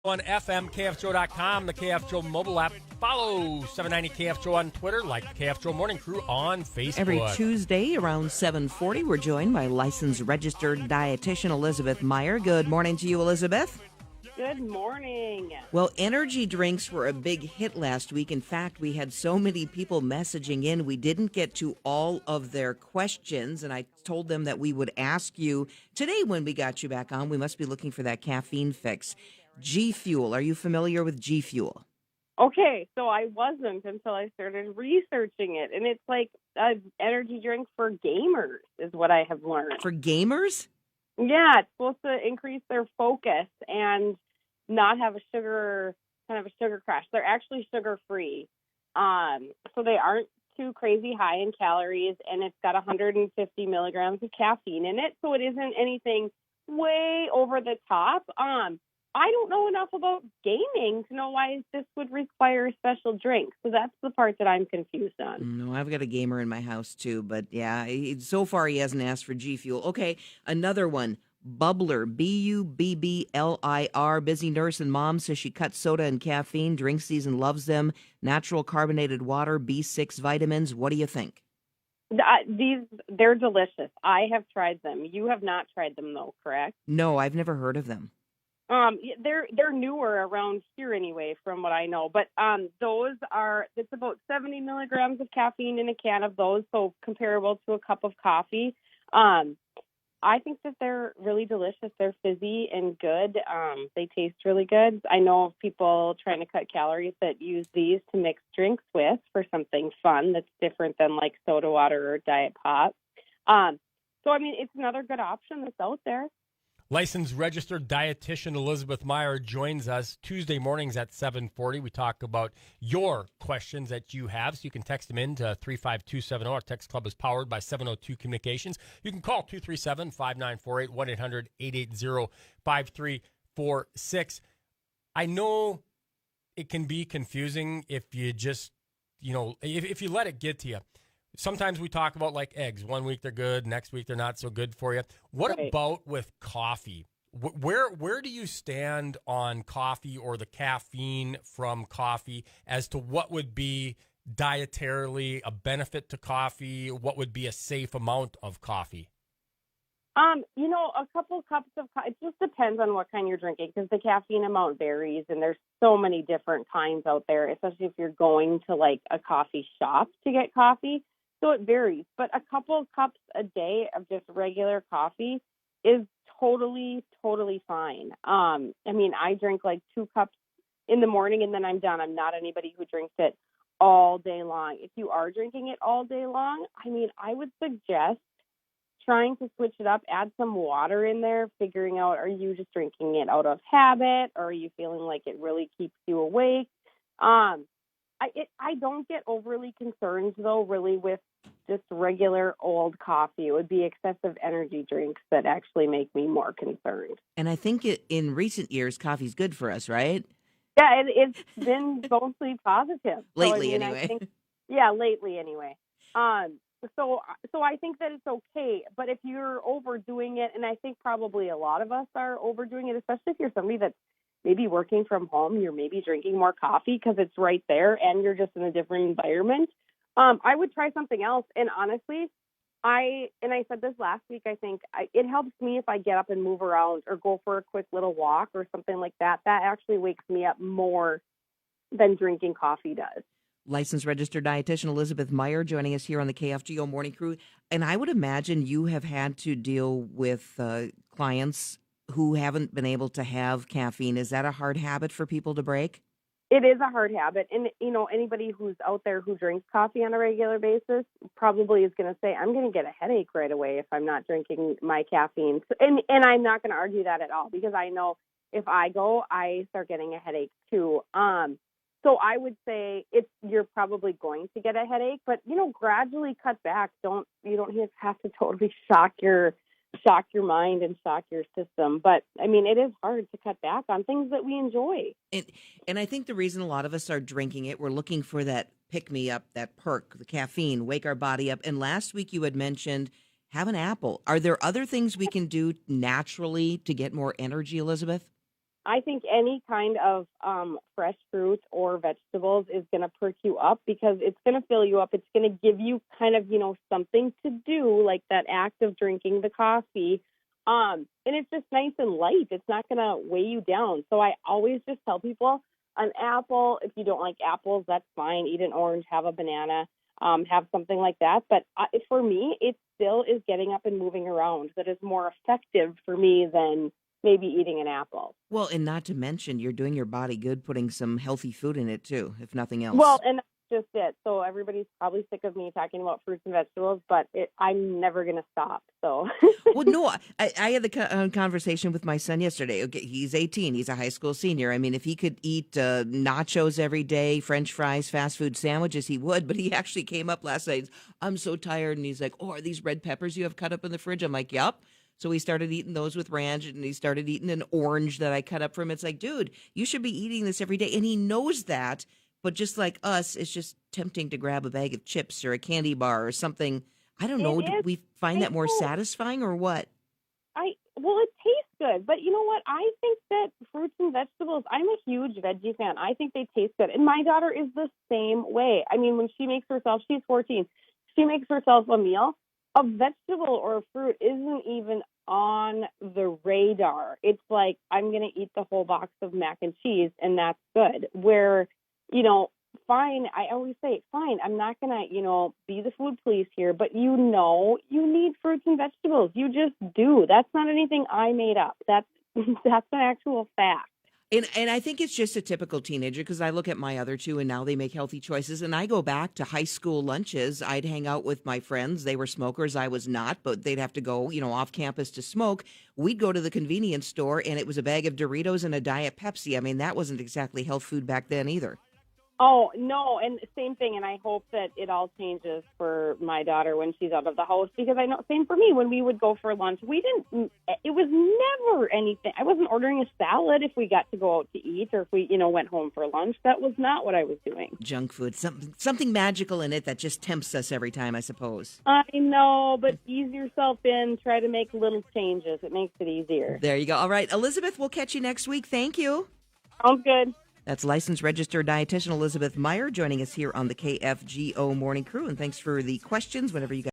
On FM, KFGO.com, the KFGO mobile app. Follow 790 KFGO on Twitter, like KFGO Morning Crew on Facebook. Every Tuesday around 7:40, we're joined by licensed registered dietitian Elizabeth Meyer. Good morning to you, Elizabeth. Good morning. Well, energy drinks were a big hit last week. In fact, we had so many people messaging in, we didn't get to all of their questions, and I told them that we would ask you today when we got you back on. We must be looking for that caffeine fix. G Fuel. Are you familiar with G Fuel? Okay, so I wasn't until I started researching it, and it's like an energy drink for gamers is what I have learned. For gamers? Yeah, it's supposed to increase their focus and not have a sugar crash. They're actually sugar-free, so they aren't too crazy high in calories, and it's got 150 milligrams of caffeine in it, so it isn't anything way over the top. I don't know enough about gaming to know why this would require a special drink. So that's the part that I'm confused on. No, I've got a gamer in my house too, but yeah, so far he hasn't asked for G Fuel. Okay, another one. Bubbler, Bubblir. Busy nurse and mom says she cuts soda and caffeine, drinks these and loves them. Natural carbonated water, B6 vitamins. What do you think? They're delicious. I have tried them. You have not tried them though, correct? No, I've never heard of them. They're newer around here anyway, from what I know. But it's about 70 milligrams of caffeine in a can of those, so comparable to a cup of coffee. I think that they're really delicious. They're fizzy and good. They taste really good. I know of people trying to cut calories that use these to mix drinks with for something fun that's different than like soda water or Diet Pop. So, I mean, it's another good option that's out there. Licensed registered dietitian Elizabeth Meyer joins us Tuesday mornings at 7:40. We talk about your questions that you have, so you can text them in to 35270. Our text club is powered by 702 Communications. You can call 237-5948, 1-800-880-5346. I know it can be confusing if you just, if you let it get to you. Sometimes we talk about like eggs. 1 week they're good, next week they're not so good for you. What about with coffee? Where do you stand on coffee or the caffeine from coffee as to what would be dietarily a benefit to coffee? What would be a safe amount of coffee? A couple cups of coffee, it just depends on what kind you're drinking because the caffeine amount varies and there's so many different kinds out there, especially if you're going to like a coffee shop to get coffee. So it varies, but a couple cups a day of just regular coffee is totally, totally fine. I drink like 2 cups in the morning and then I'm done. I'm not anybody who drinks it all day long. If you are drinking it all day long, I would suggest trying to switch it up, add some water in there, figuring out, are you just drinking it out of habit or are you feeling like it really keeps you awake? I don't get overly concerned, though, really, with just regular old coffee. It would be excessive energy drinks that actually make me more concerned. And I think in recent years, coffee's good for us, right? Yeah, it's been mostly positive. Lately, anyway. Lately, anyway. So I think that it's okay. But if you're overdoing it, and I think probably a lot of us are overdoing it, especially if you're somebody that's maybe working from home, you're maybe drinking more coffee because it's right there and you're just in a different environment. I would try something else. And honestly, I said this last week, I think it helps me if I get up and move around or go for a quick little walk or something like that. That actually wakes me up more than drinking coffee does. Licensed registered dietitian Elizabeth Meyer joining us here on the KFGO Morning Crew. And I would imagine you have had to deal with clients who haven't been able to have caffeine. Is that a hard habit for people to break? It is a hard habit. And, anybody who's out there who drinks coffee on a regular basis probably is going to say, I'm going to get a headache right away if I'm not drinking my caffeine. And I'm not going to argue that at all because I know if I go, I start getting a headache too. So I would say you're probably going to get a headache, but, gradually cut back. You don't have to totally shock your mind and shock your system. But, it is hard to cut back on things that we enjoy. And I think the reason a lot of us are drinking it, we're looking for that pick-me-up, that perk, the caffeine, wake our body up. And last week you had mentioned have an apple. Are there other things we can do naturally to get more energy, Elizabeth? I think any kind of fresh fruit or vegetables is going to perk you up because it's going to fill you up. It's going to give you kind of, something to do, like that act of drinking the coffee. And it's just nice and light. It's not going to weigh you down. So I always just tell people an apple. If you don't like apples, that's fine. Eat an orange, have a banana, have something like that. But for me, it still is getting up and moving around that is more effective for me than maybe eating an apple. Well, and not to mention, you're doing your body good, putting some healthy food in it too, if nothing else. Well, and that's just it. So everybody's probably sick of me talking about fruits and vegetables, but I'm never going to stop. So. Well, no, I had the conversation with my son yesterday. Okay, he's 18. He's a high school senior. I mean, if he could eat nachos every day, French fries, fast food sandwiches, he would. But he actually came up last night. I'm so tired. And he's like, oh, are these red peppers you have cut up in the fridge? I'm like, yep. So he started eating those with ranch, and he started eating an orange that I cut up for him. It's like, dude, you should be eating this every day. And he knows that. But just like us, it's just tempting to grab a bag of chips or a candy bar or something. I don't know. Do we find that more satisfying or what? Well, it tastes good. But you know what? I think that fruits and vegetables, I'm a huge veggie fan. I think they taste good. And my daughter is the same way. I mean, when she makes herself, she's 14, she makes herself a meal. A vegetable or a fruit isn't even on the radar. It's like, I'm going to eat the whole box of mac and cheese, and that's good. Where, fine, I always say, fine, I'm not going to, be the food police here, but you need fruits and vegetables. You just do. That's not anything I made up. That's an actual fact. And I think it's just a typical teenager because I look at my other two and now they make healthy choices. And I go back to high school lunches. I'd hang out with my friends. They were smokers. I was not, but they'd have to go, off campus to smoke. We'd go to the convenience store and it was a bag of Doritos and a Diet Pepsi. I mean, that wasn't exactly health food back then either. Oh, no, and same thing, and I hope that it all changes for my daughter when she's out of the house, because I know, same for me, when we would go for lunch, it was never anything. I wasn't ordering a salad if we got to go out to eat or if we, went home for lunch. That was not what I was doing. Junk food, something magical in it that just tempts us every time, I suppose. I know, but ease yourself in, try to make little changes. It makes it easier. There you go. All right, Elizabeth, we'll catch you next week. Thank you. Sounds good. That's licensed registered dietitian Elizabeth Meyer joining us here on the KFGO Morning Crew. And thanks for the questions whenever you guys